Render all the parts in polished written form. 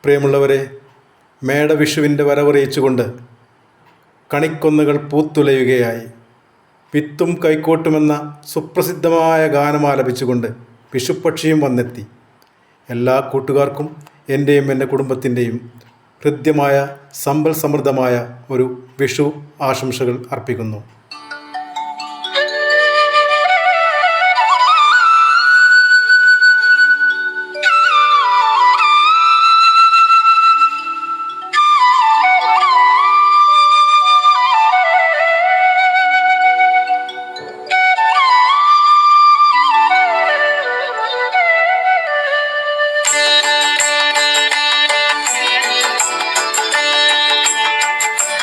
പ്രിയമുള്ളവരെ, മേടവിഷുവിൻ്റെ വരവറിയിച്ചുകൊണ്ട് കണിക്കൊന്നകൾ പൂത്തുലയുകയായി. വിത്തും കൈക്കോട്ടുമെന്ന സുപ്രസിദ്ധമായ ഗാനം ആലപിച്ചുകൊണ്ട് വിഷുപ്പക്ഷിയും വന്നെത്തി. എല്ലാ കൂട്ടുകാർക്കും എൻ്റെയും എൻ്റെ കുടുംബത്തിൻ്റെയും ഹൃദ്യമായ സമ്പൽ സമൃദ്ധമായ ഒരു വിഷു ആശംസകൾ അർപ്പിക്കുന്നു.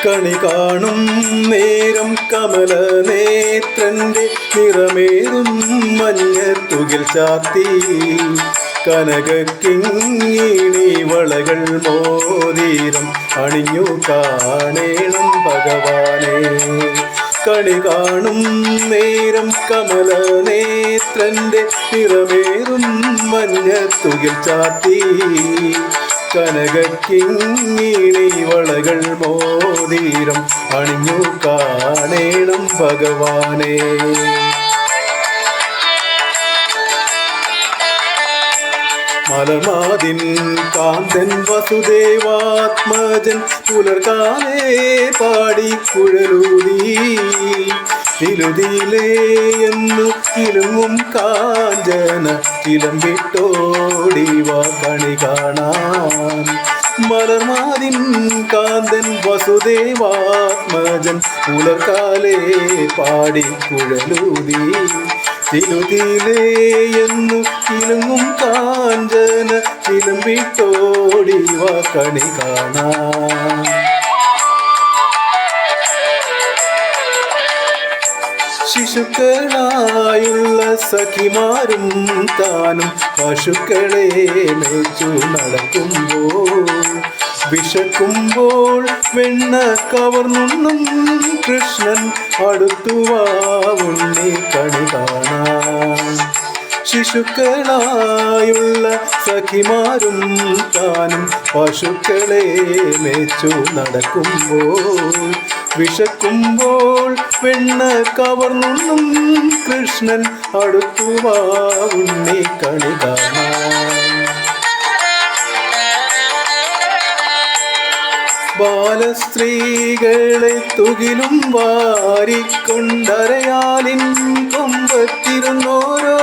കണി കാണും നേരം കമല നേത്രന്റെ നിറമേറും മഞ്ഞത്തുകിൽ ചാർത്തി കനകക്കിങ്ങിണി വളകൾ മോതിരം അണിഞ്ഞു കാണേണം ഭഗവാനെ. കണി കാണും നേരം കമല നേത്രന്റെ നിറമേറും മഞ്ഞത്തുകിൽ ചാർത്തി കനകക്കിങ്ങിണി വളകൾ മോതിരം അണിഞ്ഞു കാണേണം ഭഗവാനെ. മലമാതിൻ കാന്തൻ വസുദേവാത്മജൻ പുലർകാലേ പാടി കുഴലൂതി തിലുതിലേ എന്നു കിലുങ്ങും കാഞ്ചന ചിലമ്പിട്ടോടിവാ കണി കാണാൻ. മലർമാതിൻ കാന്തൻ വസുദേവാത്മജൻ പുലർകാലേ പാടി കുഴലൂതി തിലുതിലേ എന്നു കിലുങ്ങും കാഞ്ചന ചിലമ്പിട്ടോടിവാ കണി കാണാൻ. ശിശുക്കളായുള്ള സഖിമാരും താനും പശുക്കളെ മേച്ചു നടക്കുമ്പോൾ വിശക്കുമ്പോൾ വെണ്ണ കവർന്നുണ്ണും കൃഷ്ണൻ അടുത്തുവാ ഉണ്ണി കണി കാണാൻ. ശിശുക്കളായുള്ള സഖിമാരും താനും പശുക്കളെ മേച്ചു നടക്കുമ്പോൾ വിശക്കുമ്പോൾ വെണ്ണ കവർന്നുണ്ണും കൃഷ്ണൻ അടുത്തുവാ ഉണ്ണി കണി കാണാൻ. ബാലസ്ത്രീകളെ തുകിലും വാരിക്കൊണ്ടരയാലിൻ കൊമ്പത്തിരുന്നോരോ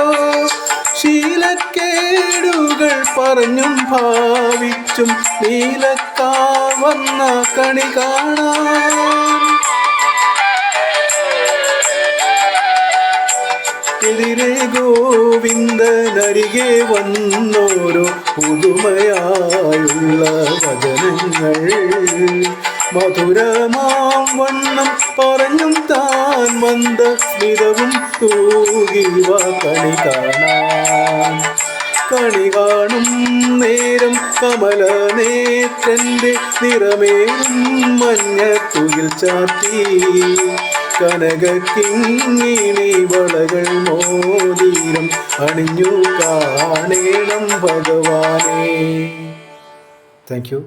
ശീലക്കേടുകൾ പറഞ്ഞും ഭാവിച്ചും നീലക്കാർ വന്ന കണി കാണാൻ. എതിരെ ഗോവിന്ദനരികെ വന്നോരോ പുതുമയായുള്ള വചനങ്ങൾ മധുരമാം വണ്ണം പറഞ്ഞും താൻ മന്ദസ്മിതവും തൂകിവ കണി കാണാൻ. കണി കാണും നേരം കമല നേത്രന്റെ നിറമേറും മഞ്ഞത്തുകിൽ ചാർത്തി കനകക്കിങ്ങിണി വളകൾ മോതിരം അണിഞ്ഞു കാണേണം ഭഗവാനെ. Thank you.